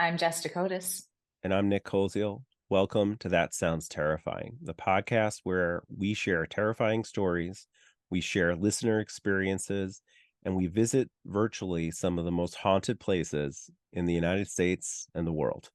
I'm Jess Dakotas. And I'm Nick Koziel. Welcome to That Sounds Terrifying, the podcast where we share terrifying stories, we share listener experiences, and we visit virtually some of the most haunted places in the United States and the world.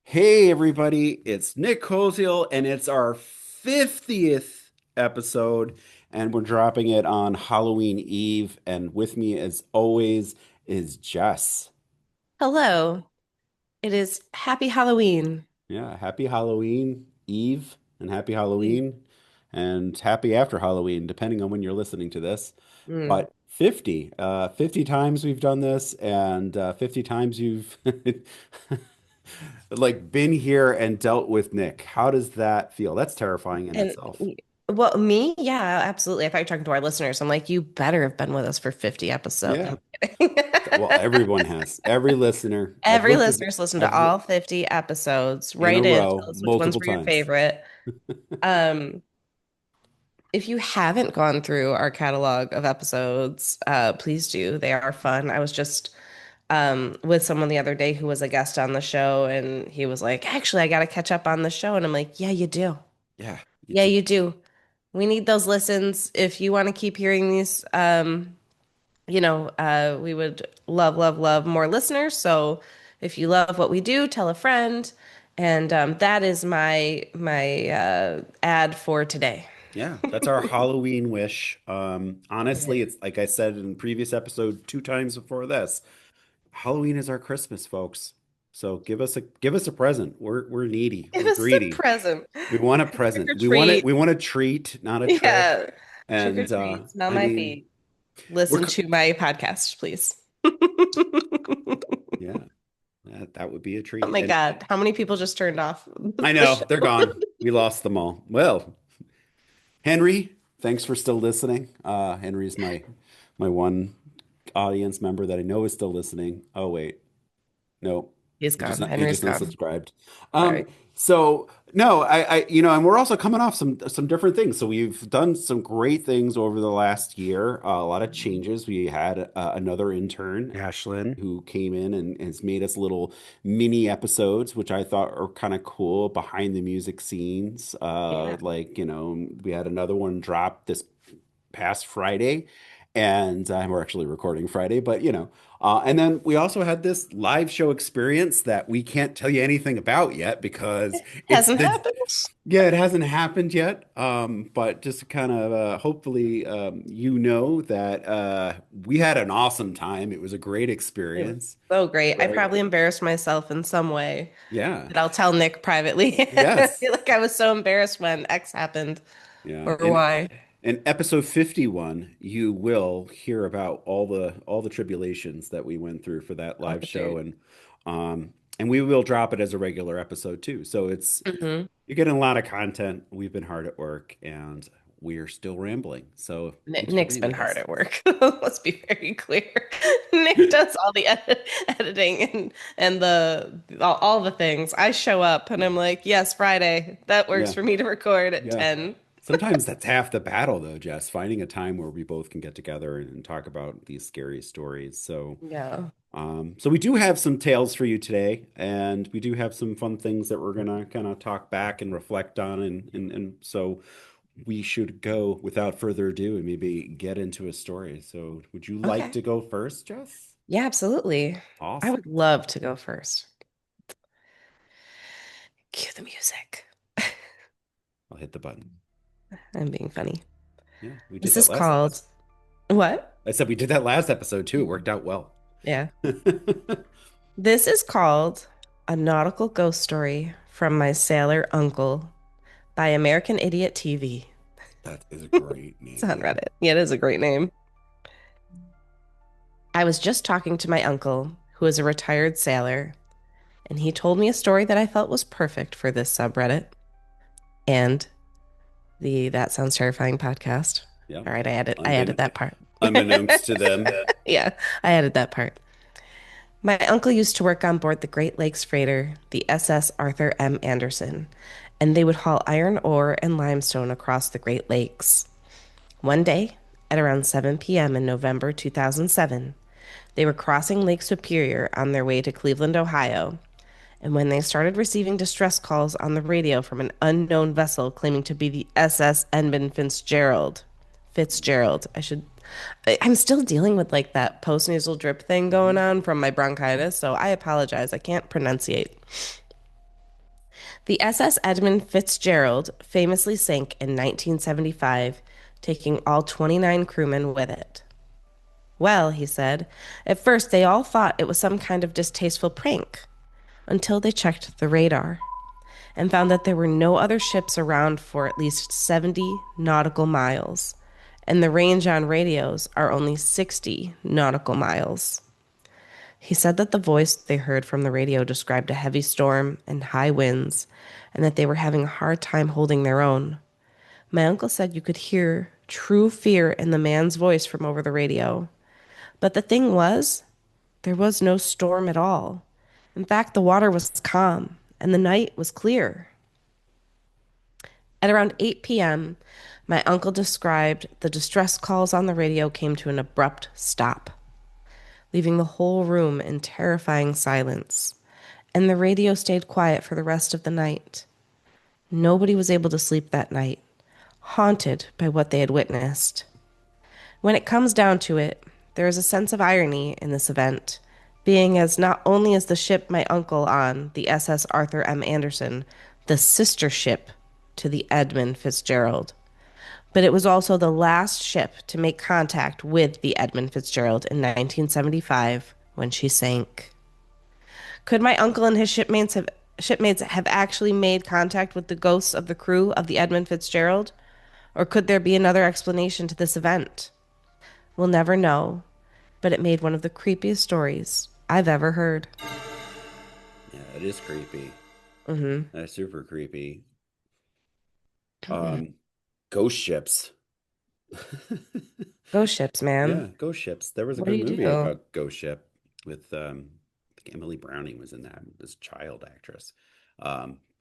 Hey everybody, it's Nick Koziel and it's our 50th episode and we're dropping it on Halloween Eve and with me as always is Jess. Hello. It is Happy Halloween. Yeah, happy Halloween Eve and happy Halloween and happy after Halloween depending on when you're listening to this. Mm. But 50 times we've done this and 50 times you've like been here and dealt with Nick. How does that feel? That's terrifying in And itself. well, me, yeah, absolutely. If I talk to our listeners, I'm like, you better have been with us for 50 episodes. Yeah. I'm kidding. Well, everyone has. Every listener. Every listener's listened to I've li all 50 episodes. in a Write in, row tell us which ones multiple were your times. favorite. Um, if you haven't gone through our catalog of episodes, please do. They are fun. I was just with someone the other day who was a guest on the show, and he was like, actually, I got to catch up on the show. And I'm like, yeah, you do. Yeah, you Yeah, do. you do. We need those listens. If you want to keep hearing these, we would love, love, love more listeners. So if you love what we do, tell a friend. And that is my ad for today. Yeah, that's our Halloween wish. Honestly, it's like I said in the previous episode two times before this. Halloween is our Christmas, folks. So give us a present. We're needy. Give We're us a greedy. present. We want a Trick or present. treat. We want a treat, not a trick. Yeah. Trick or And treat. Smell I my mean, feet. we're Listen co- to my podcast, please. yeah, that would be a Oh treat. my And God. How many people just turned off I the know they're show? gone. We lost them all. Well, Henry, thanks for still listening. Henry's my one audience member that I know is still listening. Oh wait, no, He's he just gone. not he Henry's just gone. unsubscribed. Sorry. So no, and we're also coming off some different things. So we've done some great things over the last year. A lot of changes. We had another intern, Ashlyn, who came in and has made us little mini episodes, which I thought are kind of cool behind the music scenes. Yeah. We had another one drop this past Friday, and we're actually recording Friday, but and then we also had this live show experience that we can't tell you anything about yet because it's Hasn't the happened. yeah, it hasn't happened yet. But just kind of hopefully that we had an awesome time. It was a great It was experience. so great. I Right. probably embarrassed myself in some way Yeah. that I'll tell Nick privately. I Yes. feel like I was so embarrassed when X happened Yeah. or Y. In episode 51, you will hear about all the tribulations that we went through for that Oh, live show dude. and we will drop it as a regular episode too. So hmm you're getting a lot of content. We've been hard at work and we're still rambling. So thanks for Nick's being been with hard us. at work. Let's be very clear. Nick does all the editing and all the things. I show up and I'm like, yes, Friday. That works Yeah. for me to record at Yeah. 10. Sometimes that's half the battle though, Jess, finding a time where we both can get together and talk about these scary stories. Yeah. So we do have some tales for you today, and we do have some fun things that we're gonna kind of talk back and reflect on, and so we should go without further ado and maybe get into a story. So would you like Okay. to go first, Jess? Yeah, absolutely. I Awesome. would love to go first. Cue the music. I'll hit the button. I'm being funny. Yeah, we did This that is last called episode. what? I said we did that last episode too. It worked out well. Yeah. This is called A Nautical Ghost Story from My Sailor Uncle by American Idiot TV. That is a great It's on name. Reddit. Yeah, it is a great name. I was just talking to my uncle, who is a retired sailor, And he told me a story that I felt was perfect for this subreddit and the That Sounds Terrifying podcast. Yeah. All right, I added Unbeknown, that part. unbeknownst to them. Yeah, I added that part. My uncle used to work on board the Great Lakes freighter, the SS Arthur M. Anderson, and they would haul iron ore and limestone across the Great Lakes. One day, at around 7 p.m. in November 2007, they were crossing Lake Superior on their way to Cleveland, Ohio, and when they started receiving distress calls on the radio from an unknown vessel claiming to be the SS Edmund Fitzgerald. I'm still dealing with like that postnasal drip thing going Mhm. on from my bronchitis, so I apologize. I can't pronunciate. The SS Edmund Fitzgerald famously sank in 1975, taking all 29 crewmen with it. Well, he said, at first they all thought it was some kind of distasteful prank until they checked the radar and found that there were no other ships around for at least 70 nautical miles, and the range on radios are only 60 nautical miles. He said that the voice they heard from the radio described a heavy storm and high winds, and that they were having a hard time holding their own. My uncle said you could hear true fear in the man's voice from over the radio. But the thing was, there was no storm at all. In fact, the water was calm, and the night was clear. At around 8 p.m., my uncle described the distress calls on the radio came to an abrupt stop, leaving the whole room in terrifying silence, and the radio stayed quiet for the rest of the night. Nobody was able to sleep that night, haunted by what they had witnessed. When it comes down to it, there is a sense of irony in this event, being as not only is the ship my uncle on, the SS Arthur M. Anderson, the sister ship to the Edmund Fitzgerald, but it was also the last ship to make contact with the Edmund Fitzgerald in 1975 when she sank. Could my uncle and his shipmates have actually made contact with the ghosts of the crew of the Edmund Fitzgerald? Or could there be another explanation to this event? We'll never know, but it made one of the creepiest stories I've ever heard. Yeah, it is creepy. Mm-hmm. That's super creepy. Um, Ghost ships. Ghost ships, man. Yeah, ghost ships. There was a What do good you movie do? about Ghost Ship with I think Emily Browning was in that, this child actress.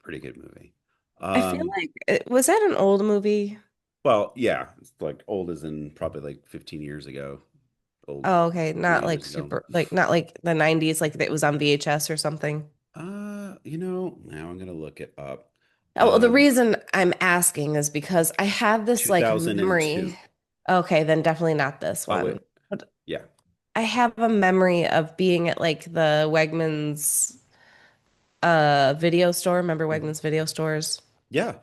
Pretty good movie. I feel Um, like was that an old movie? well, yeah, it's like old as in probably like 15 years ago, old Oh, okay. 20 Not like years ago. super, like not like the 90s, like it was on VHS or something. Now I'm gonna look it up. Oh, well, the Um, reason I'm asking is because I have this like 2002. memory. Okay, then definitely not this Oh wait, one. But yeah. I have a memory of being at like the Wegmans video store. Remember Mhm. Wegmans video stores Yeah.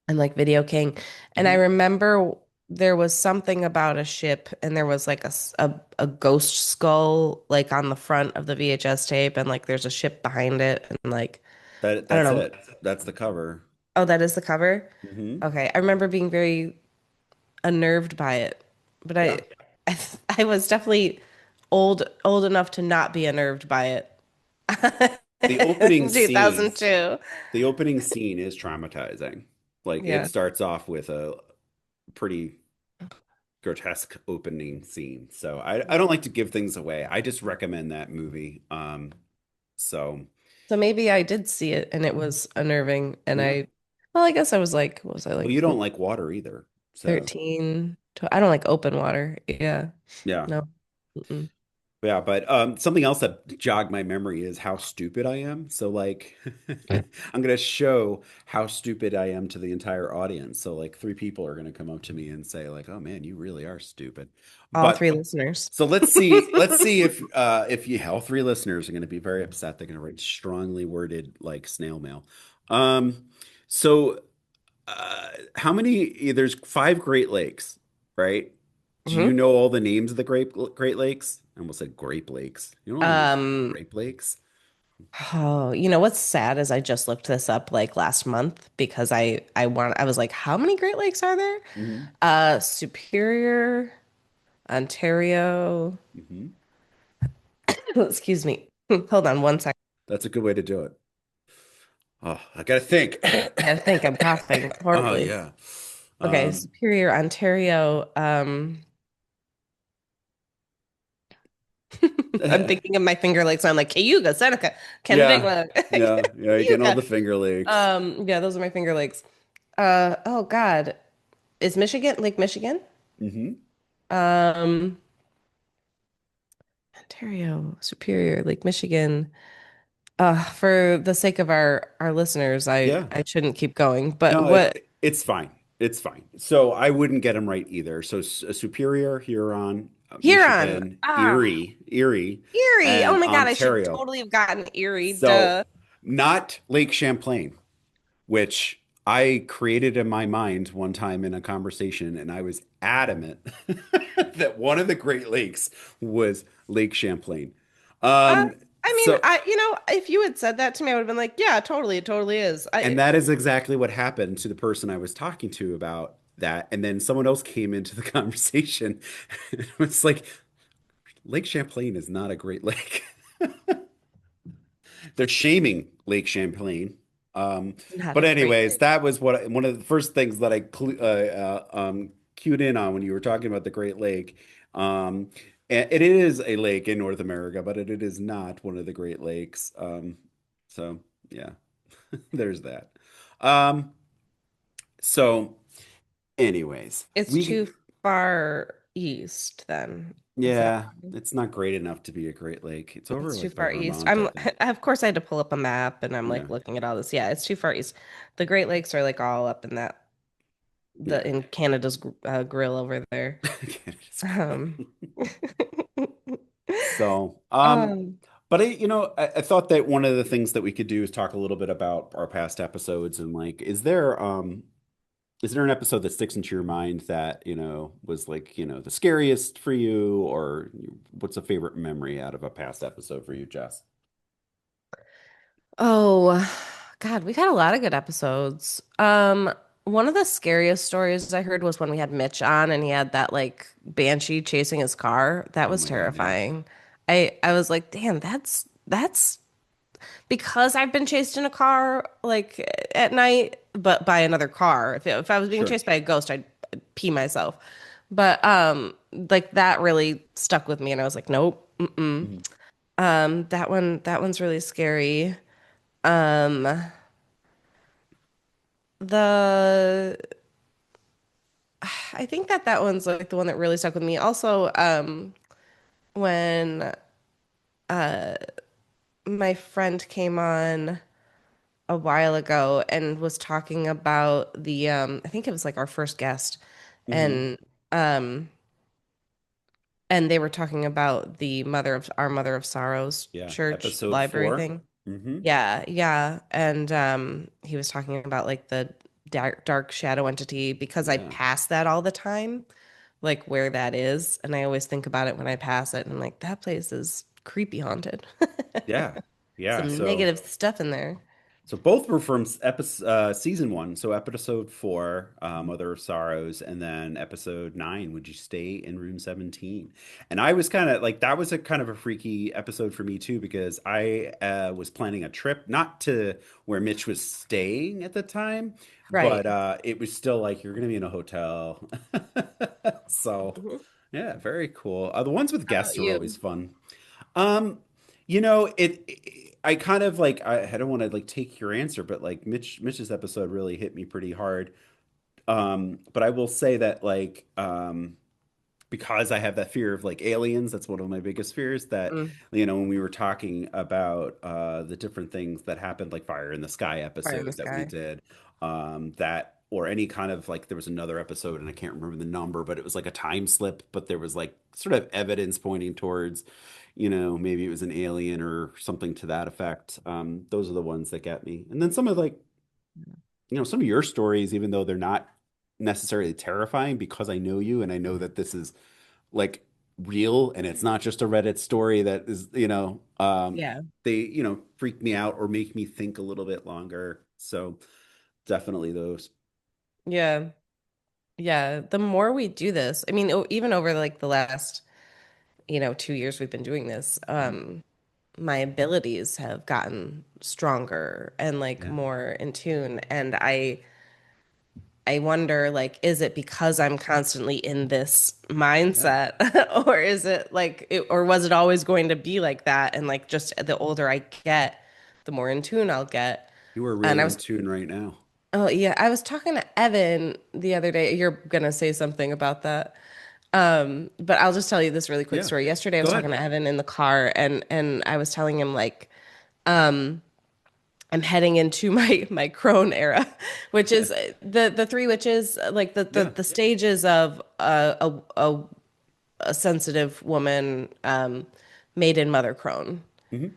and like Video King. And I Hmm. remember there was something about a ship and there was like a ghost skull like on the front of the VHS tape and like there's a ship behind it and like I don't That's know. it. That's the cover. Oh, that is the cover? Hmm. Okay. I remember being very unnerved by it, but Yeah. I, I was definitely old enough to not be unnerved by it. The opening In scene, 2002. the opening scene is traumatizing. Like it Yeah. starts off with a pretty grotesque opening scene. So I don't like to give things away. I just recommend that movie. So So maybe I did see it and it was unnerving and yeah. well, I guess I was like, what was I Well, like you don't like water either. So 13? I don't like open water. Yeah. yeah. No. Mm-mm. Yeah, but something else that jogged my memory is how stupid I am. So like I'm gonna show how stupid I am to the entire audience. So like three people are gonna come up to me and say like, "Oh man, you really are stupid." All But three listeners. so let's see if you all three listeners are gonna be very upset. They're gonna write strongly worded like snail mail. Um, so how many? There's five Great Lakes, right? Do you Hmm. know all the names of the Great Lakes? I almost said Grape Lakes. You know all the names of the Um, Grape Lakes? oh, what's sad is I just looked this up like last month because I was like, how many Great Lakes are there? Hmm. Superior, Ontario. Hmm. Excuse me. Hold on one second. That's a good way to do it. Oh, I gotta think. I think I'm coughing Oh horribly. yeah. Okay, Um, Superior, Ontario. I'm thinking of my Finger Lakes. So I'm like Cayuga, Seneca, yeah, Canandaigua, yeah. You getting all Cayuga. the Finger Lakes. Yeah, those are my Finger Lakes. Oh God, is Michigan Lake Michigan? Hmm. Um, Ontario, Superior, Lake Michigan. For the sake of our listeners, I Yeah. I shouldn't keep going. But No, what it's fine. It's fine. So I wouldn't get them right either. So Superior, Huron, Huron? Michigan, Erie, Erie. Oh and my God, I should Ontario. totally have gotten Erie. So Duh. not Lake Champlain, which I created in my mind one time in a conversation, and I was adamant that one of the Great Lakes was Lake Champlain. Uh, Um, I mean, so if you had said that to me, I would have been like, yeah, totally, it totally is. And that is exactly what happened to the person I was talking to about that. And then someone else came into the conversation. It was like, Lake Champlain is not a great lake. They're shaming Lake Champlain. Um, Not but a great anyways, lake. that was one of the first things that I cued in on when you were talking about the Great Lake. And it is a lake in North America, but it is not one of the Great Lakes. So yeah, there's that. Um, So, anyways, It's too far east, then. Is that yeah, why? it's not great enough to be a Great Lake. It's over It's too like by far east. Vermont, I think. Of course, I had to pull up a map and I'm Yeah, like looking at all this. Yeah, it's too far east. The Great Lakes are like all up in yeah. in Canada's grill over there. Canada's Um, Grill. So, um, but I thought that one of the things that we could do is talk a little bit about our past episodes and like, is there an episode that sticks into your mind that, was like, the scariest for you, or what's a favorite memory out of a past episode for you, Jess? oh, God, we had a lot of good episodes. One of the scariest stories I heard was when we had Mitch on and he had that like banshee chasing his car. That Oh was my God, yeah. terrifying. I was like, damn, that's because I've been chased in a car like at night, but by another car. If I was being Sure. chased by a ghost, I'd pee myself. But like that really stuck with me, and I was like, nope, mm-mm. Mhm. That one's really scary. Um, the I think that one's like the one that really stuck with me. Also, when my friend came on a while ago and was talking about the I think it was like our first guest Hmm. and um they were talking about the Mother of Sorrows Yeah. church Episode library 4. thing. Hmm. Yeah, yeah. And he was talking about like the dark shadow entity because I Yeah. pass that all the time, like where that is, and I always think about it when I pass it and I'm like that place is creepy haunted. Yeah. Yeah. Some So negative stuff in there. So both were from season 1. So episode 4, Mother of Sorrows, and then episode 9, Would You Stay in Room 17? And I was kind of like, that was a kind of a freaky episode for me too, because I was planning a trip, not to where Mitch was staying at the time, but Right. it was still like, you're going to be in a hotel. So Mhm. yeah, very cool. The ones with How about guests are always you? fun. Um, I kind of like I don't want to like take your answer, but like Mitch's episode really hit me pretty hard. But I will say that like because I have that fear of like aliens, that's one of my biggest fears that, Mm, when we were talking about the different things that happened, like Fire in the Sky fire in the episode that we sky. did, that or any kind of like there was another episode and I can't remember the number, but it was like a time slip, but there was like sort of evidence pointing towards, maybe it was an alien or something to that effect. Those are the ones that get me. And then some of like, some of your stories, even though they're not necessarily terrifying because I know you and I know that this is like real and it's not just a Reddit story that is, Yeah. they, freak me out or make me think a little bit longer. So definitely those. Yeah. Yeah. The more we do this, I mean, even over like the last, 2 years we've been doing this, Mhm. my abilities have gotten stronger and like Yeah. more in tune. And I wonder, like, is it because I'm constantly in this Yeah. mindset, or is it like, or was it always going to be like that? And like, just the older I get, the more in tune I'll get. You are And really I in was, tune right now. oh yeah, I was talking to Evan the other day. You're gonna say something about that. But I'll just tell you this really quick Yeah. story. Yesterday, I Go was ahead. talking to Evan in the car, and I was telling him like, I'm heading into my crone era, which is the three witches, like Yeah. the stages of a sensitive woman, maiden, mother, crone. Hmm.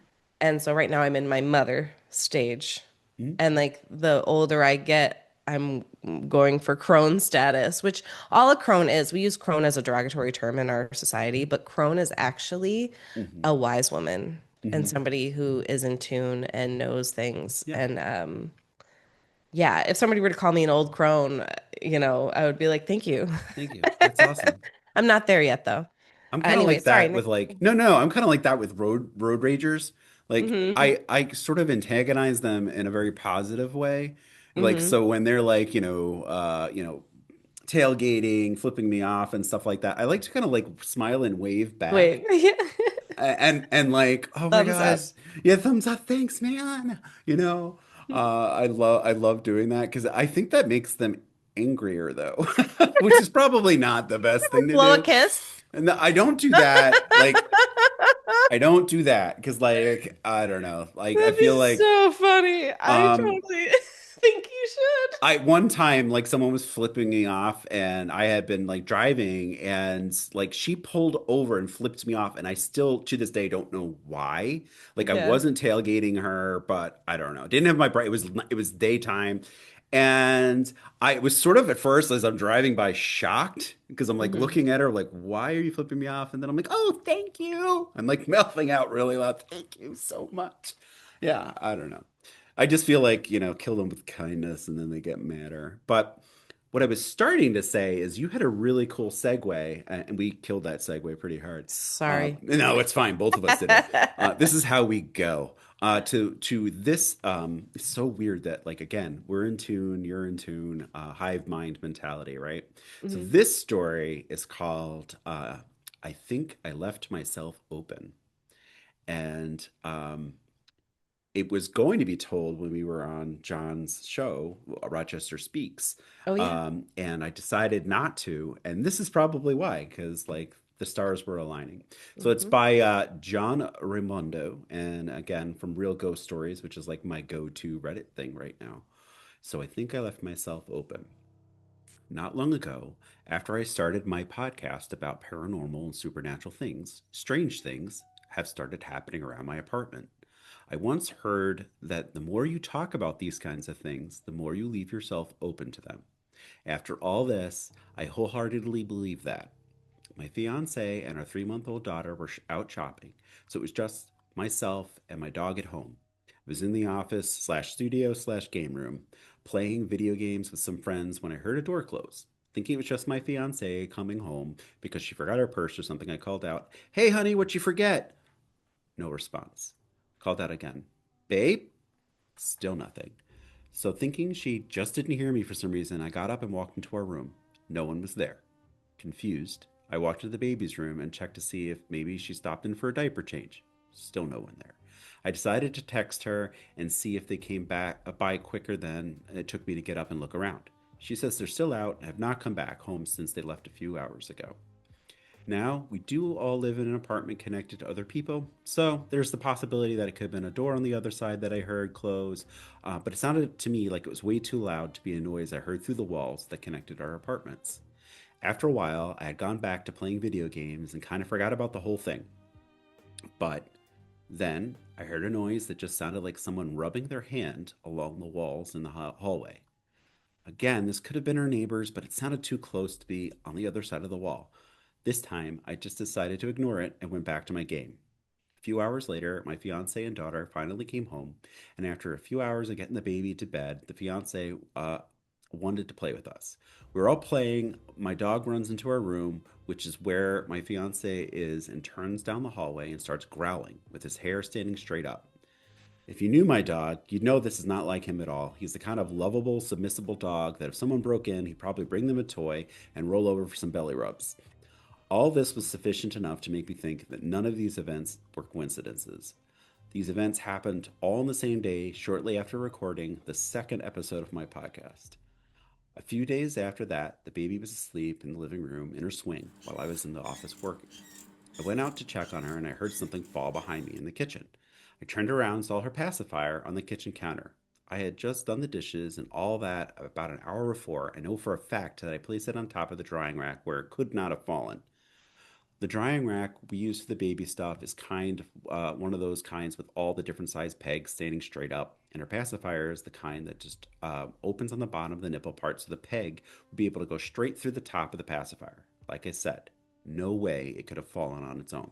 And so right now I'm in my mother stage. Hmm. And like the older I get, I'm going for crone status, which all a crone is. We use crone as a derogatory term in our society, but crone is actually Hmm. a wise woman and Hmm. somebody who is in tune and knows things. Yeah. And yeah, if somebody were to call me an old crone, I would be like, thank you. Thank you. That's awesome. I'm not there yet though. I'm kind of Anyway, like sorry, that with Nick. like no, I'm kind of like that with road ragers. Like Hmm. I sort of antagonize them in a very positive way. Like Hmm. so when they're like, tailgating, flipping me off and stuff like that, I like to kind of like smile and wave back. Wait. And like, oh my Thumbs up. gosh, yeah, thumbs up, thanks, man. You know, I love doing that because I think that makes them angrier though, which is probably not the best thing to Blow a do. kiss. And I don't do that. Like, I don't do that because, like, I don't know. Like, I That'd feel be like, so funny. I um, totally think you should. I one time like someone was flipping me off and I had been like driving and like she pulled over and flipped me off and I still to this day don't know why. Like I Yeah. wasn't tailgating her, but I don't know. Didn't have my bright. It was daytime. And I was sort of at first as I'm driving by shocked because I'm like Hmm. looking at her like, why are you flipping me off? And then I'm like, oh, thank you. I'm like mouthing out really loud, thank you so much. Yeah, I don't know. I just feel like, kill them with kindness and then they get madder. But what I was starting to say is you had a really cool segue, and we killed that segue pretty hard. Sorry. No, it's fine. Both of us did it. This is how we go. To this, it's so weird that like again, we're in tune, you're in tune, hive mind mentality, right? So Hmm. this story is called I think I left myself open. And it was going to be told when we were on John's show, Rochester Speaks. Oh yeah. And I decided not to. And this is probably why, because like the stars were aligning. So it's Hmm. by John Raimondo. And again, from Real Ghost Stories, which is like my go-to Reddit thing right now. So I think I left myself open. Not long ago, after I started my podcast about paranormal and supernatural things, strange things have started happening around my apartment. I once heard that the more you talk about these kinds of things, the more you leave yourself open to them. After all this, I wholeheartedly believe that. My fiance and our 3-month-old daughter were out shopping, so it was just myself and my dog at home. I was in the office slash studio slash game room, playing video games with some friends when I heard a door close. Thinking it was just my fiance coming home because she forgot her purse or something, I called out, "Hey, honey, what'd you forget?" No response. Called out again, "Babe?" Still nothing. So, thinking she just didn't hear me for some reason, I got up and walked into our room. No one was there. Confused, I walked to the baby's room and checked to see if maybe she stopped in for a diaper change. Still no one there. I decided to text her and see if they came back by quicker than it took me to get up and look around. She says they're still out and have not come back home since they left a few hours ago. Now, we do all live in an apartment connected to other people, so there's the possibility that it could have been a door on the other side that I heard close, but it sounded to me like it was way too loud to be a noise I heard through the walls that connected our apartments. After a while, I had gone back to playing video games and kind of forgot about the whole thing. But then I heard a noise that just sounded like someone rubbing their hand along the walls in the hallway. Again, this could have been our neighbors, but it sounded too close to be on the other side of the wall. This time, I just decided to ignore it and went back to my game. A few hours later, my fiance and daughter finally came home, and after a few hours of getting the baby to bed, the fiance wanted to play with us. We were all playing. My dog runs into our room, which is where my fiance is, and turns down the hallway and starts growling with his hair standing straight up. If you knew my dog, you'd know this is not like him at all. He's the kind of lovable, submissible dog that if someone broke in, he'd probably bring them a toy and roll over for some belly rubs. All this was sufficient enough to make me think that none of these events were coincidences. These events happened all on the same day, shortly after recording the second episode of my podcast. A few days after that, the baby was asleep in the living room in her swing while I was in the office working. I went out to check on her and I heard something fall behind me in the kitchen. I turned around and saw her pacifier on the kitchen counter. I had just done the dishes and all that about an hour before. I know for a fact that I placed it on top of the drying rack where it could not have fallen. The drying rack we use for the baby stuff is one of those kinds with all the different size pegs standing straight up, and her pacifier is the kind that just opens on the bottom of the nipple part, so the peg would be able to go straight through the top of the pacifier. Like I said, no way it could have fallen on its own.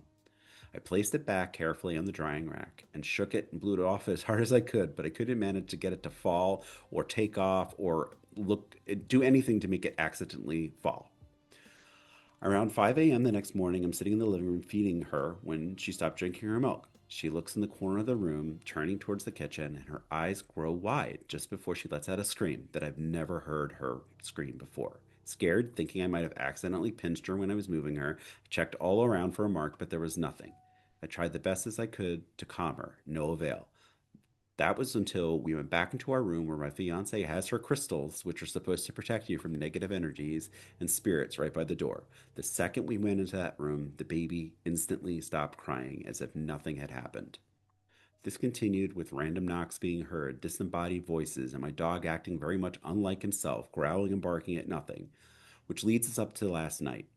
I placed it back carefully on the drying rack and shook it and blew it off as hard as I could, but I couldn't manage to get it to fall or take off or do anything to make it accidentally fall. Around 5 a.m. the next morning, I'm sitting in the living room feeding her when she stopped drinking her milk. She looks in the corner of the room, turning towards the kitchen, and her eyes grow wide just before she lets out a scream that I've never heard her scream before. Scared, thinking I might have accidentally pinched her when I was moving her, I checked all around for a mark, but there was nothing. I tried the best as I could to calm her, no avail. That was until we went back into our room where my fiance has her crystals, which are supposed to protect you from negative energies and spirits, right by the door. The second we went into that room, the baby instantly stopped crying as if nothing had happened. This continued with random knocks being heard, disembodied voices, and my dog acting very much unlike himself, growling and barking at nothing, which leads us up to last night.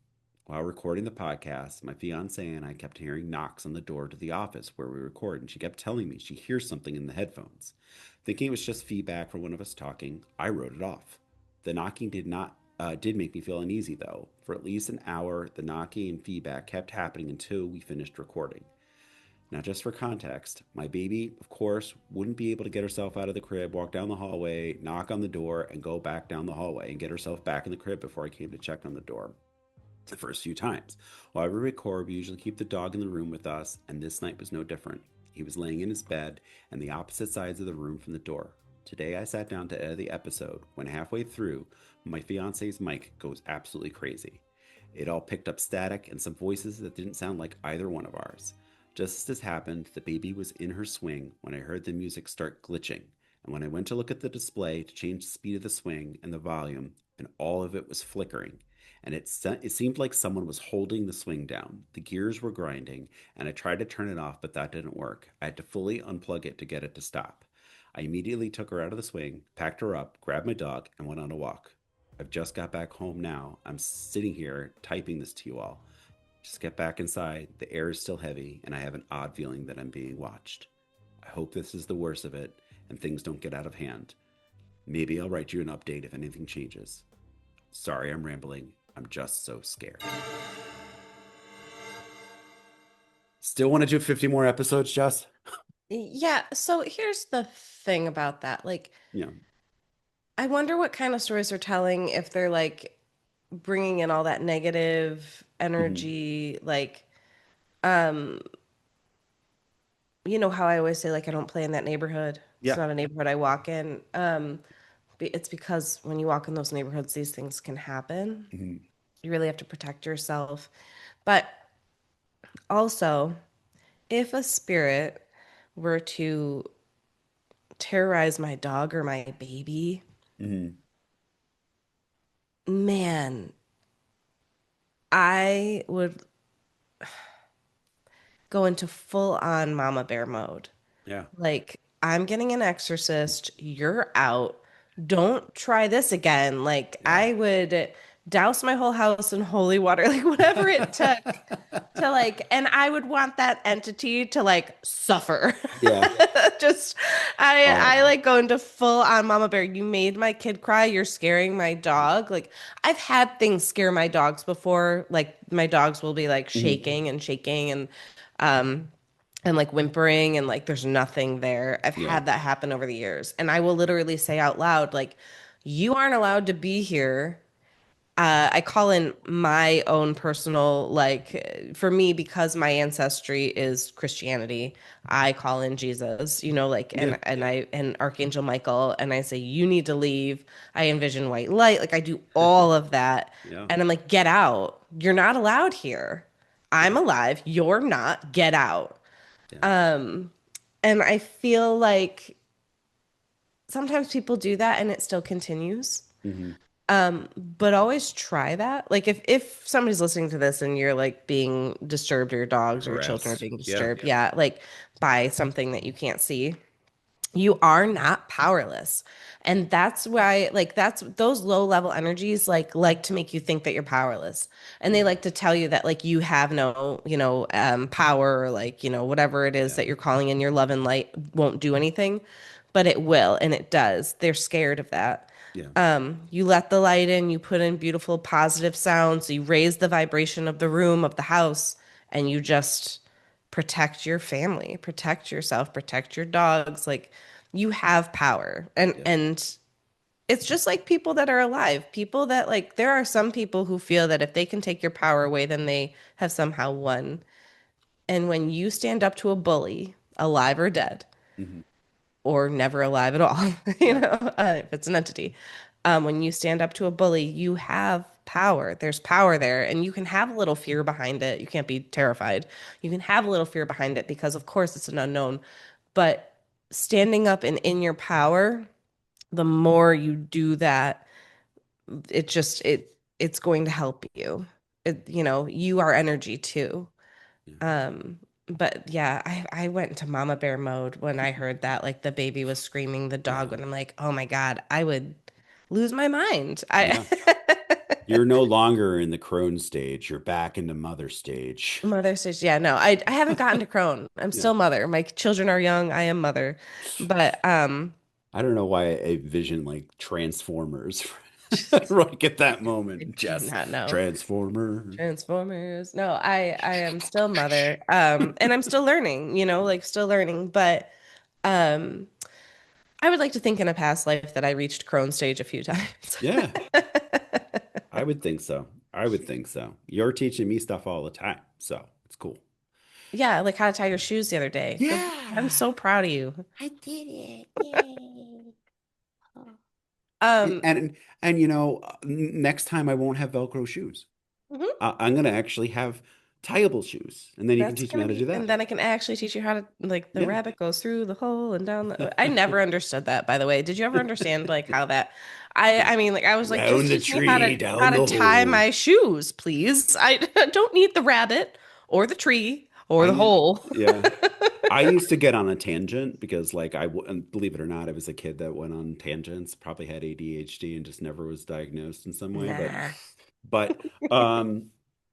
While recording the podcast, my fiance and I kept hearing knocks on the door to the office where we record, and she kept telling me she hears something in the headphones. Thinking it was just feedback from one of us talking, I wrote it off. The knocking did make me feel uneasy though. For at least an hour, the knocking and feedback kept happening until we finished recording. Now, just for context, my baby, of course, wouldn't be able to get herself out of the crib, walk down the hallway, knock on the door, and go back down the hallway and get herself back in the crib before I came to check on the door the first few times. While we record, we usually keep the dog in the room with us, and this night was no different. He was laying in his bed and the opposite sides of the room from the door. Today I sat down to edit the episode when halfway through, my fiance's mic goes absolutely crazy. It all picked up static and some voices that didn't sound like either one of ours. Just as this happened, the baby was in her swing when I heard the music start glitching, and when I went to look at the display to change the speed of the swing and the volume, and all of it was flickering, and it seemed like someone was holding the swing down. The gears were grinding, and I tried to turn it off, but that didn't work. I had to fully unplug it to get it to stop. I immediately took her out of the swing, packed her up, grabbed my dog, and went on a walk. I've just got back home now. I'm sitting here typing this to you all. Just get back inside. The air is still heavy, and I have an odd feeling that I'm being watched. I hope this is the worst of it, and things don't get out of hand. Maybe I'll write you an update if anything changes. Sorry I'm rambling. I'm just so scared. Still want to do 50 more episodes, Jess? Yeah, so here's the thing about that. Like, Yeah. I wonder what kind of stories they're telling if they're like bringing in all that negative Hmm. energy, like, um, you know how I always say like I don't play in that neighborhood. It's Yeah. not a neighborhood I walk in. It's because when you walk in those neighborhoods, these things can happen. Hmm. You really have to protect yourself. But also, if a spirit were to terrorize my dog or my baby, Hmm. man, I would go into full on mama bear mode. Yeah. Like, I'm getting an exorcist, you're out. Don't try this again. Like, Yeah. I would douse my whole house in holy water, like whatever it took to like, and I would want that entity to like suffer. Yeah. Just I Oh. like go into full on mama bear. You made my kid cry, you're scaring my dog. Like I've had things scare my dogs before. Like my dogs will be like Hmm. shaking um and like whimpering and like there's nothing there. I've Yeah. had that happen over the years. And I will literally say out loud, like, You aren't allowed to be here. I call in my own personal, like, for me, because my ancestry is Christianity, I call in Jesus, like, Yeah. and Archangel Michael, and I say, you need to leave. I envision white light. Like, I do all of that. Yeah. And I'm like, get out. You're not allowed here. Yeah. I'm alive. You're not. Get out. Yeah. And I feel like sometimes people do that and it still continues. Hmm. But always try that. Like if somebody's listening to this and you're like being disturbed or your dogs or your children are Harassed. being Yeah. disturbed, yeah, like by something that you can't see, you are not powerless. And that's why like that's those low level energies like to make you think that you're powerless. And they Yeah. like to tell you that like you have no, power or like, whatever it is Yeah. that you're calling in your love and light won't do anything, but it will and it does. They're scared of that. Yeah. You let the light in, you put in beautiful positive sounds, you raise the vibration of the room, of the house, and you just protect your family, protect yourself, protect your dogs. Like you have power. And Yeah. and it's just like people that are alive. People that like there are some people who feel that if they can take your power away, then they have somehow won. And when you stand up to a bully, alive or dead, Hmm. or never alive at all, Yeah. if it's an entity. When you stand up to a bully, you have power. There's power there, and you can have a little fear behind it. You can't be terrified. You can have a little fear behind it because, of course, it's an unknown. But standing up and in your power, the more you do that, it's going to help you. You are energy too. Yeah. But yeah, I went into mama bear mode when I heard that like the baby was screaming, the dog, Yeah. and I'm like, oh my God, I would lose my mind. I Yeah. You're no longer in the crone stage. You're back in the mother stage. Mother says, yeah, no, I haven't gotten to Crone. I'm Yeah. still mother. My children are young. I am mother. But I don't know why I envision like Transformers right at that I moment. do Jess, not know. Transformer. Transformers. No, I am still mother. And I'm still learning, like still learning. But um I would like to think in a past life that I reached Crone stage a few times. Yeah, I would think so. I would think so. You're teaching me stuff all the time, so it's cool. Yeah, like how to tie your shoes the other day. Good. I'm Yeah, so proud of you. I did it. Yay. Um, And next time I won't have Velcro shoes. mhm. I'm gonna actually have tieable shoes, and then you can That's teach me gonna how to do be, and that. then I can actually teach you how to like the Yeah. rabbit goes through the hole and down the. I never understood that, by the way. Did you ever understand like how that? I mean, like I was like, just Round the teach me how to tree, down the tie hole. my shoes, please. I don't need the rabbit or the tree or I the used, hole. yeah. I used to get on a tangent because, like, and believe it or not, I was a kid that went on tangents, probably had ADHD and just never was diagnosed in some way. But, Nah. but,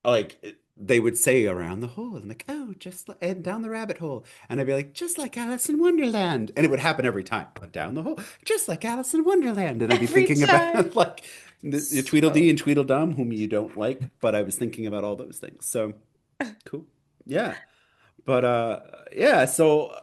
like they would say around the hole, and like, oh, and down the rabbit hole, and I'd be like, just like Alice in Wonderland, and it would happen every time. But down the hole, just like Alice in Wonderland, and I'd be Every thinking time. about like the Tweedledee So and Tweedledum, whom you don't like, but I was thinking about all those things. So cool, yeah. But yeah, so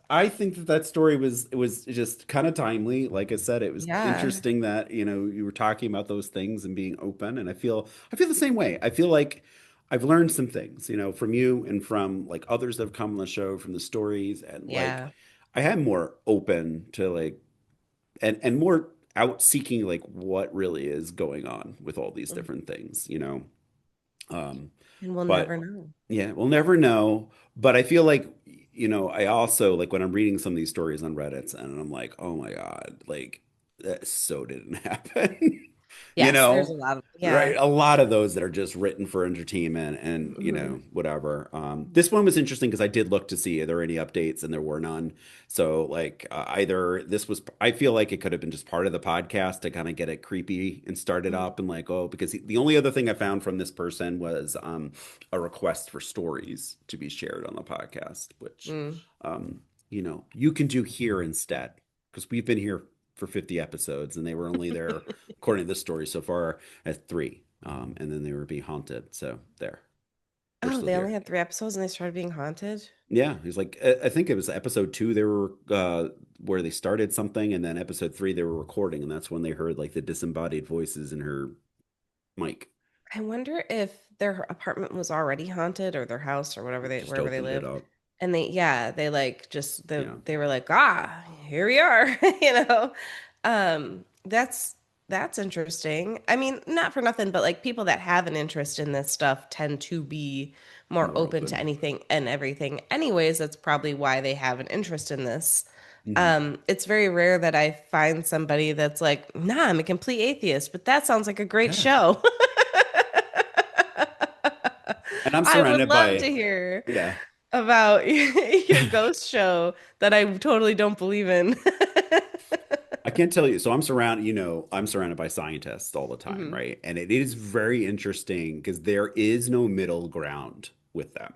I think that story was just kind of timely. Like I said, it was yeah, interesting that, you were talking about those things and being open, and I feel the same way. I feel like I've learned some things, from you and from like others that have come on the show, from the stories, and like yeah. I am more open to like and more out seeking like what really is going on with all these different things. Um, And we'll never but know. yeah, we'll never know. But I feel like, I also like when I'm reading some of these stories on Reddit and I'm like, oh my God, like that so didn't happen. You Yes, there's a know, lot of right? yeah. A lot of those that are just written for entertainment and, Mhm. whatever. This one was interesting because I did look to see are there any updates and there were none. So like either this was, I feel like it could have been just part of the podcast to kind of get it creepy and start it Mhm. up and like, oh, because the only other thing I found from this person was a request for stories to be shared on the podcast, which, Mm. um, you can do here instead because we've been here for 50 episodes and they were only there, according to this story so far, at three. And then they were being haunted. So there. They're Oh, still they only here. had 3 episodes and they started being haunted. Yeah, he's like, I think it was episode 2 they were where they started something, and then episode 3 they were recording, and that's when they heard like the disembodied voices in her mic. I wonder if their apartment was already haunted or their house or whatever Just wherever they opened it live. up. And they like just Yeah. they were like, ah, here we are, you know. That's interesting. I mean, not for nothing, but like people that have an interest in this stuff tend to be more More open to open. anything and everything. Anyways, that's probably why they have an interest in this. Hmm. It's very rare that I find somebody that's like, nah, I'm a complete atheist, but that sounds like a great Yeah. show. And I'm I would surrounded love to by, hear yeah. about your ghost show that I totally don't believe in. I can't tell you. So I'm surrounded by scientists all the time, Hmm. right? And it is very interesting because there is no middle ground with them.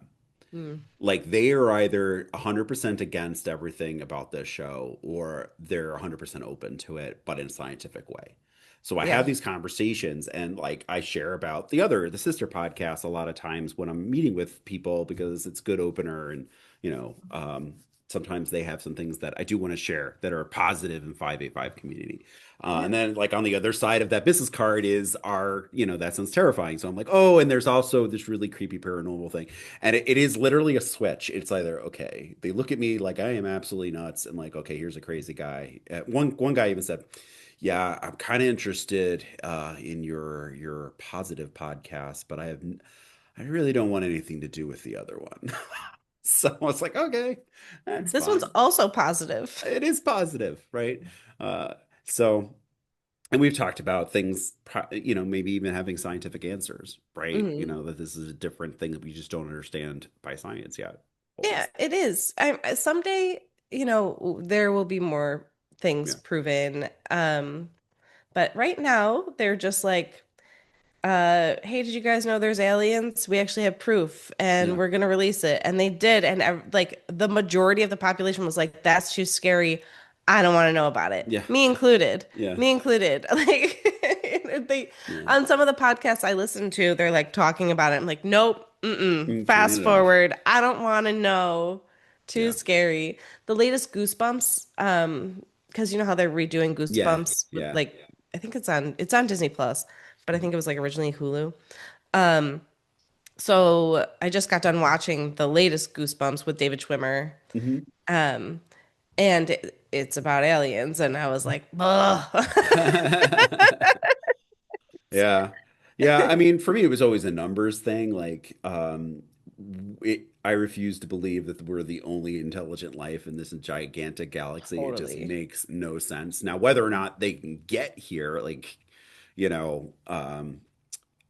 Mm. Like they are either 100% against everything about this show or they're 100% open to it, but in a scientific way. So I have Yeah. these conversations and like I share about the sister podcast a lot of times when I'm meeting with people because it's good opener and, you know, sometimes they have some things that I do want to share that are positive in 585 community. And Yeah. then like on the other side of that business card is our, that sounds terrifying. So I'm like, oh, and there's also this really creepy paranormal thing. And it is literally a switch. It's either, okay, they look at me like I am absolutely nuts and like, okay, here's a crazy guy. One guy even said, yeah, I'm kind of interested in your positive podcast, but I really don't want anything to do with the other one. So I was like, okay, that's This one's fine. also positive. It is positive, right? Uh, so, and we've talked about things, maybe even having scientific answers, right? Mhm. That this is a different thing that we just don't understand by science yet. Yeah, Always. it is. Someday, there will be more things Yeah. proven. But right now, they're just like, hey, did you guys know there's aliens? We actually have proof and Yeah. we're gonna release it. And they did, and like the majority of the population was like, that's too scary. I don't want to know about it. Yeah. Me included. Yeah. Me included. Like they Yeah. on some of the podcasts I listen to, they're like talking about it. I'm like, nope, mm-mm. Turning Fast it off. forward. I don't want to know. Too Yeah. scary. The latest Goosebumps, because you know how they're redoing Yeah. Goosebumps with Yeah. like I think it's on Disney Plus, but I think it was like originally Hulu. Um, so I just got done watching the latest Goosebumps with David Schwimmer. Hmm. Um, and it's about aliens, and I was like, ugh. Yeah. Yeah. I mean, for me, it was always a numbers thing. Like, I refuse to believe that we're the only intelligent life in this gigantic galaxy. It just Totally. makes no sense. Now, whether or not they can get here, like, you know, um,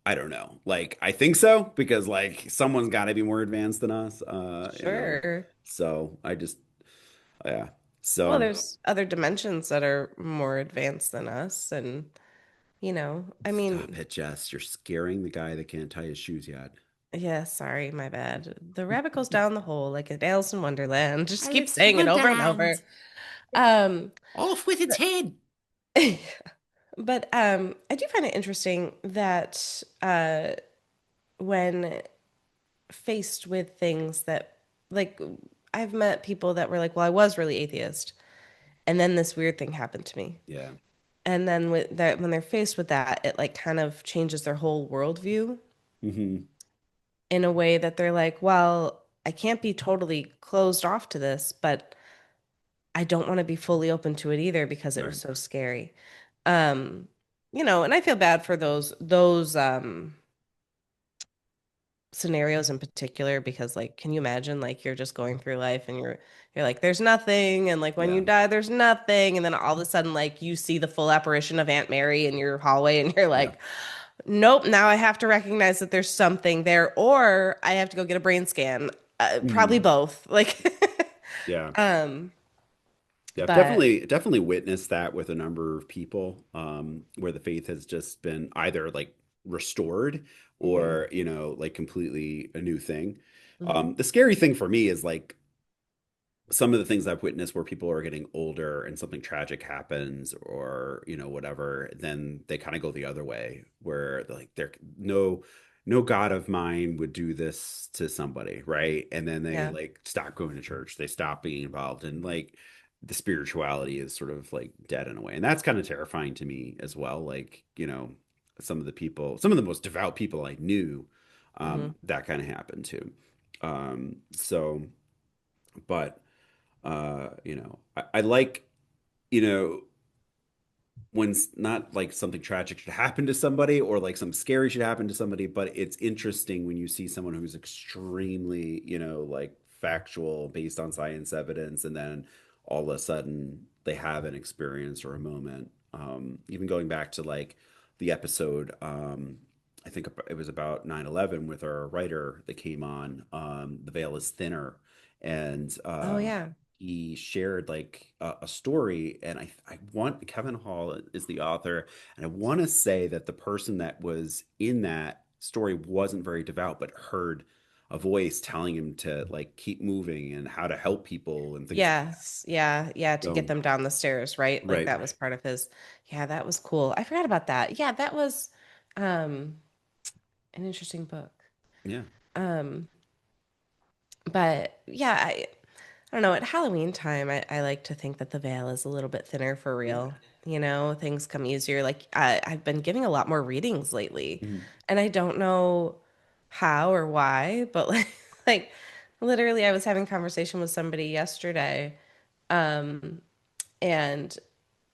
I don't know. Like, I think so because like someone's got to be more advanced than us. Sure. So I just, yeah. Well, So there's other dimensions that are more advanced than us, and I stop mean, it, Jess. You're scaring the guy that can't tie his shoes yet. yeah, sorry, my bad. The rabbit goes down the hole like an Alice in Wonderland. Just keep Alice saying it over and over. Wonderland. Um, Off with its head. but I do find it interesting that when faced with things that, like, I've met people that were like, "Well, I was really atheist, and then this weird thing happened to me," Yeah. and then with that, when they're faced with that, it like kind of changes their whole worldview Hmm. in a way that they're like, "Well, I can't be totally closed off to this, but I don't want to be fully open to it either because it was Right. so scary." Um, and I feel bad for those scenarios in particular because like can you imagine like you're just going through life and you're like there's nothing and like when Yeah. you die there's nothing and then all of a sudden like you see the full apparition of Aunt Mary in your hallway and you're Yeah. like nope, now I have to recognize that there's something there or I have to go get a brain scan. Probably Hmm. both. Like Yeah. um Yeah. I've but definitely witnessed that with a number of people, where the faith has just been either like restored mhm, or, like completely a new thing. mhm, The scary thing for me is like some of the things I've witnessed where people are getting older and something tragic happens or, whatever, then they kind of go the other way where like they're no, no God of mine would do this to somebody, right? And then they Yeah. like stop going to church, they stop being involved, and like the spirituality is sort of like dead in a way. And that's kind of terrifying to me as well. Like, some of the people, some of the most devout people I knew, Hmm. that kind of happened to. So, but I like, you know, when not like something tragic should happen to somebody or like some scary should happen to somebody, but it's interesting when you see someone who's extremely, like factual based on science evidence, and then all of a sudden they have an experience or a moment. Even going back to like the episode, I think it was about 9/11 with our writer that came on, The Veil is Thinner. And Oh yeah. he shared like a story, and I want Kevin Hall is the author, and I want to say that the person that was in that story wasn't very devout, but heard a voice telling him to like keep moving and how to help people and things like that. Yes. Yeah. Yeah. To get So, them down the stairs, right? Like right. that was part of his. Yeah, that was cool. I forgot about that. Yeah, that was um an interesting book. Yeah. Um, but yeah, I don't know. At Halloween time, I like to think that the veil is a little bit thinner for Yeah. real. You know, things come easier. Like I've been giving a lot more readings lately, Mhm. and I don't know how or why, but like literally, I was having a conversation with somebody yesterday, and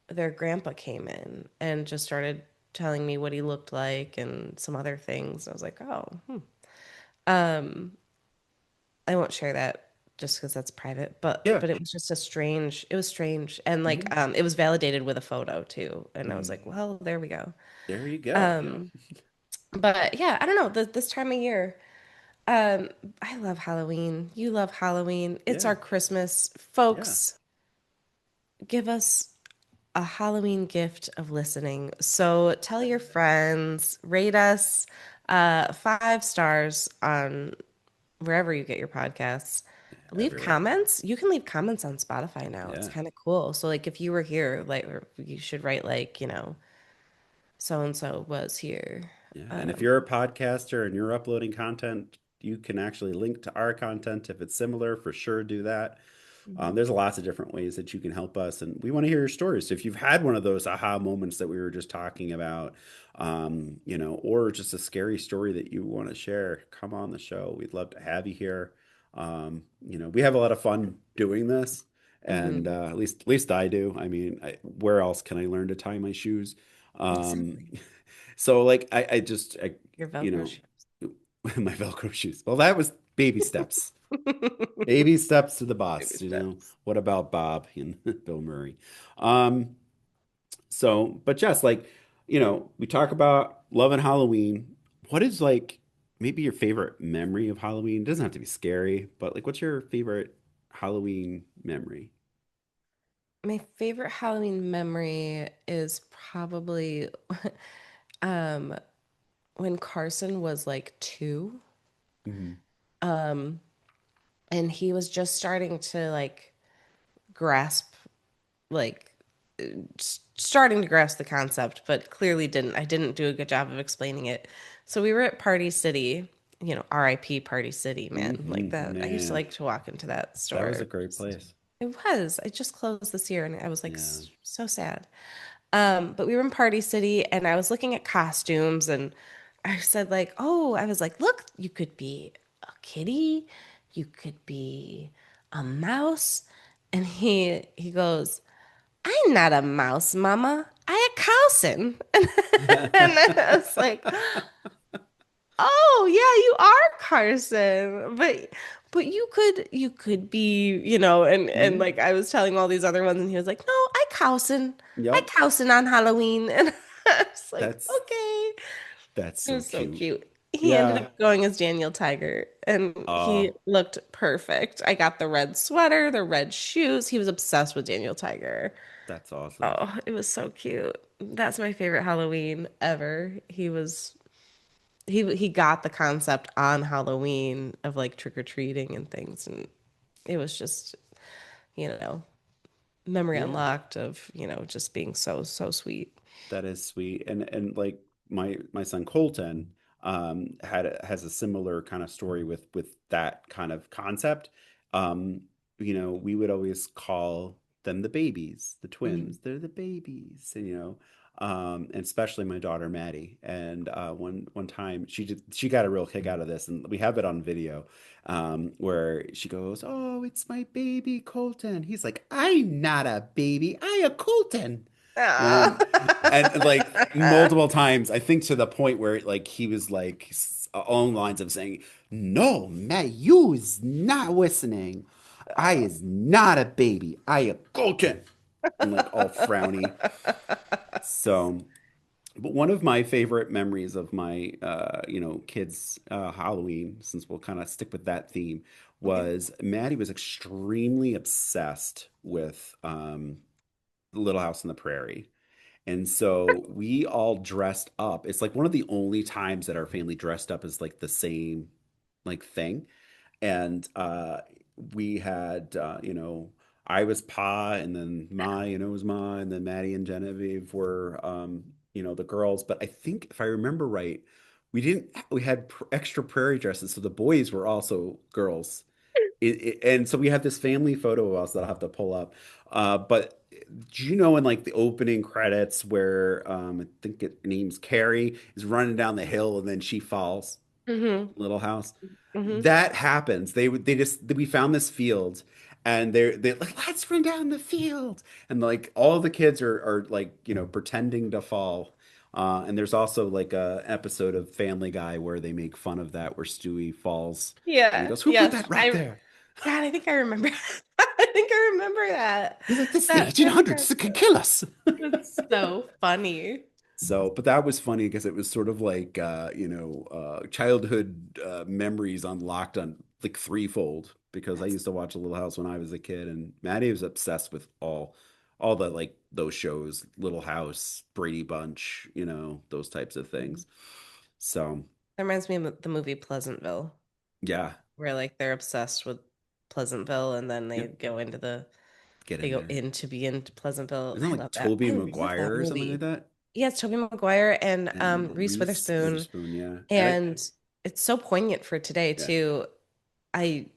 their grandpa came in and just started telling me what he looked like and some other things. I was like, oh, I won't share that just because that's private, but Yeah. it was just it was strange. And like Mhm. it was validated with a photo too. And I was Mm. like, well, there we go. There you go. Um, but yeah, I don't know, this time of year, um, I love Halloween. You love Halloween. It's Yeah. our Christmas. Yeah. Folks, give us a Halloween gift of listening. So tell your friends, rate us 5 stars on wherever you get your podcasts. Leave Everywhere. comments. You can leave comments on Spotify now. It's Yeah. kind of cool. So like if you were here, like or you should write like, so and so was here. Yeah. And if Um, you're a podcaster and you're uploading content, you can actually link to our content. If it's similar, for sure do that. mhm, There's lots of different ways that you can help us, and we want to hear your stories. So if you've had one of those aha moments that we were just talking about, or just a scary story that you want to share, come on the show. We'd love to have you here. We have a lot of fun doing this, and mhm. at least I do. I mean, where else can I learn to tie my shoes? Um, Exactly. so like I just Your you Velcro know shoes. my Velcro shoes. Well, that was baby steps. Baby steps to the Baby boss. steps. What about Bob and Bill Murray? Um, but Jess, like, we talk about loving Halloween. What is like maybe your favorite memory of Halloween? It doesn't have to be scary, but like, what's your favorite Halloween memory? My favorite Halloween memory is probably um when Carson was like 2. Mhm. Um, and he was just starting to like grasp like starting to grasp the concept, but clearly didn't. I didn't do a good job of explaining it. So we were at Party City, RIP Party City, man. Like that. I used to Man, like to walk into that that was a store. great place. It was. I just closed this year and I was like Yeah. so sad. But we were in Party City and I was looking at costumes and I said like, "Oh, I was like, look, you could be a kitty, you could be a mouse." And he goes, "I'm not a mouse, mama. I a cowson." And I was like, "Oh, yeah, you are Carson." But you could be, and Mhm. like I was telling all these other ones and he was like, "No, I cowson. I Yep. cowson on Halloween." And I was like, That's "Okay." that's It so was so cute. cute. He ended Yeah. up going as Daniel Tiger and he Oh, looked perfect. I got the red sweater, the red shoes. He was obsessed with Daniel Tiger. that's awesome. Oh, it was so cute. That's my favorite Halloween ever. He got the concept on Halloween of like trick or treating and things, and it was just, you know, memory Yeah. unlocked of, just being so, so sweet. That is sweet. And like my son Colton, has a similar kind of story with that kind of concept. Um, we would always call them the babies, the Mhm. twins. They're the babies, and and especially my daughter Maddie. And one time she got a real kick out of this, and we have it on video, where she goes, "Oh, it's my baby Colton." He's like, "I'm not a baby, I a Colton." Ah. And and like multiple times, I think to the point where like he was like along the lines of saying, "No, Matt, you is not listening. I is not a baby. I a Colton." And like all frowny. So, but one of my favorite memories of my, kids' Halloween, since we'll kind of stick with that theme, Okay. was Maddie was extremely obsessed with Little House on the Prairie. And so we all dressed up. It's like one of the only times that our family dressed up as like the same like thing. And we had I was Pa, and then Ma, was Ma, and then Maddie and Genevieve were the girls. But I think if I remember right, we had extra prairie dresses, so the boys were also girls. And so we have this family photo of us that I'll have to pull up. But do you know in like the opening credits where I think it name's Carrie is running down the hill and then she falls, Hmm. Little House? Hmm. That happens. They just we found this field, and they're like, let's run down the field, and like all the kids are like pretending to fall. And there's also like a episode of Family Guy where they make fun of that, where Stewie falls and he Yeah. goes, "Who put Yes. that rock there?" God, I think I remember. I think I remember that. He's like, "This is the That family guy 1800s. It could kill us." was so funny. So, but that was funny because it was sort of like childhood memories unlocked on like threefold, because I That's used to watch a Little House when I was a kid, and Maddie was obsessed with all the like those shows, Little House, Brady Bunch, those types of things. So, That reminds me of the movie Pleasantville, yeah, where like they're obsessed with Pleasantville and then yep, get they in go there. in to be into Pleasantville. Isn't I that like love that. Toby I love that Maguire or something like movie. that? Yeah, it's Tobey Maguire and And Reese Reese Witherspoon. Witherspoon, yeah. And And it's so poignant for today yeah. too. I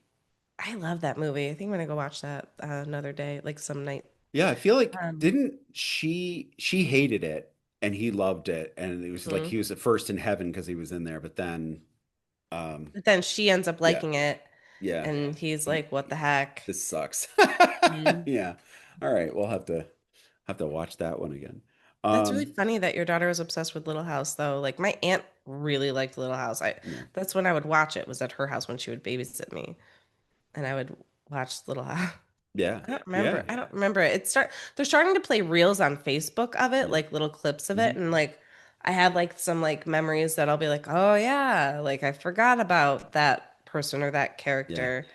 I love that movie. I think I'm gonna go watch that another day, like some night. Yeah, I feel like Um, didn't she hated it and he loved it, and it was like mhm. he was at first in heaven because he was in there, but then But then she ends up yeah, liking it, yeah. and he's He, like, "What the heck?" this sucks. Mhm. Yeah. All right, we'll have to watch that one again. That's really Um funny that your daughter was obsessed with Little House, though. Like my aunt really liked Little House. yeah. That's when I would watch it, was at her house when she would babysit me, and I would watch Little House. Yeah. I don't remember. Yeah. I don't remember it. They're starting to play reels on Facebook of it, Yeah. like little clips of it, Hmm. and like I have like some like memories that I'll be like, "Oh yeah, like I forgot about that person or that Yeah. character."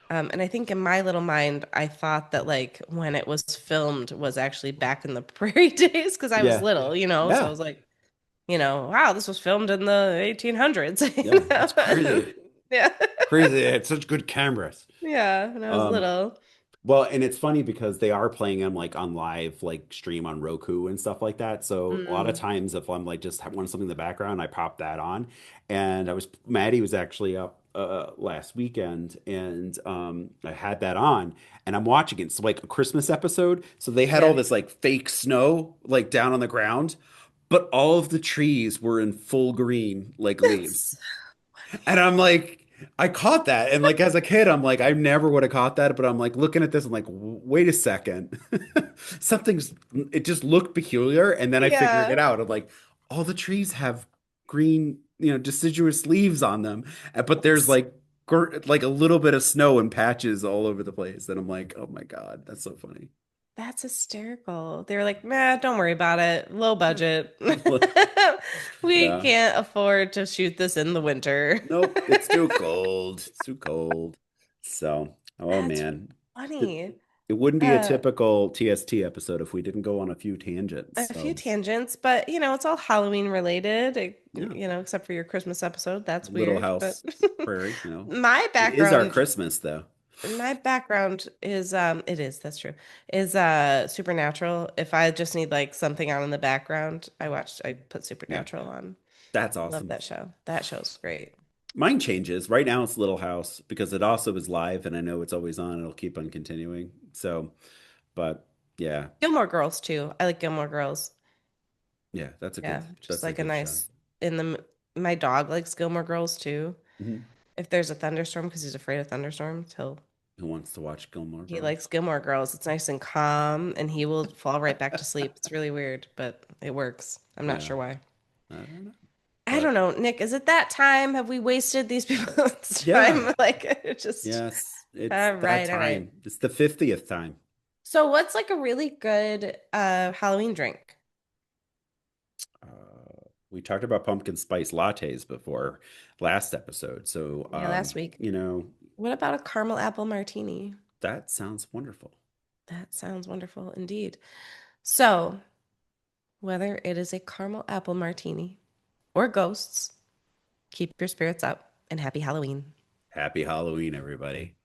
And I think in my little mind, I thought that like when it was filmed was actually back in the prairie days because I was Yeah. little, so I Yeah. was like, wow, this was filmed in the 1800s. Yeah. That's crazy. Yeah. Crazy. They had such good cameras. Yeah, when I was Um little. Well, and it's funny because they are playing them like on live, like stream on Roku and stuff like that. So a lot of Mm. times, if I'm like just want something in the background, I pop that on. And Maddie was actually up last weekend, and I had that on, and I'm watching it. It's like a Christmas episode, so they had all Yeah. this like fake snow like down on the ground, but all of the trees were in full green like leaves. That's And funny. I'm like, I caught that. And like as a kid, I'm like, I never would have caught that. But I'm like looking at this, I'm like, wait a second. It just looked peculiar. And then I figured Yeah. it out. I'm like, all the trees have green, deciduous leaves on them. But there's That's like a little bit of snow and patches all over the place. And I'm like, oh my God, that's so funny. that's hysterical. They were like, "Nah, don't worry about it. Low budget. We Yeah. can't afford to shoot this in the winter." Nope, it's too cold. It's too cold. So, oh That's man. It, funny. it wouldn't be a Uh, typical TST episode if we didn't go on a few tangents. a few So, tangents, but it's all Halloween related, yeah, except for your Christmas episode. That's Little weird, but House Prairie, my it is our background Christmas though. my background is it is that's true is supernatural. If I just need like something on in the background, I put Yeah, supernatural on. That's Love awesome. that show. That show's great. Mine changes. Right now it's Little House because it also is live and I know it's always on. It'll keep on continuing. So, but yeah, Gilmore Girls too. I like Gilmore Girls. yeah, Yeah, just that's a like a good show. nice in the my dog likes Gilmore Girls too. Mhm. If there's a thunderstorm, because he's afraid of thunderstorms, Who wants to watch Gilmore he Girls? likes Gilmore Girls. It's nice and calm, and he will fall right back to sleep. It's really weird, but it works. I'm not Yeah, sure why. I don't know, I don't but know, Nick. Is it that time? Have we wasted these people's yeah, time? Like, it just yes, it's all that right, all right. time. It's the 50th time. So, what's like a really good Halloween drink? We talked about pumpkin spice lattes before last episode. So, Yeah, last week. you know, What about a caramel apple martini? that sounds wonderful. That sounds wonderful indeed. So, whether it is a caramel apple martini or ghosts, keep your spirits up and happy Halloween. Happy Halloween, everybody.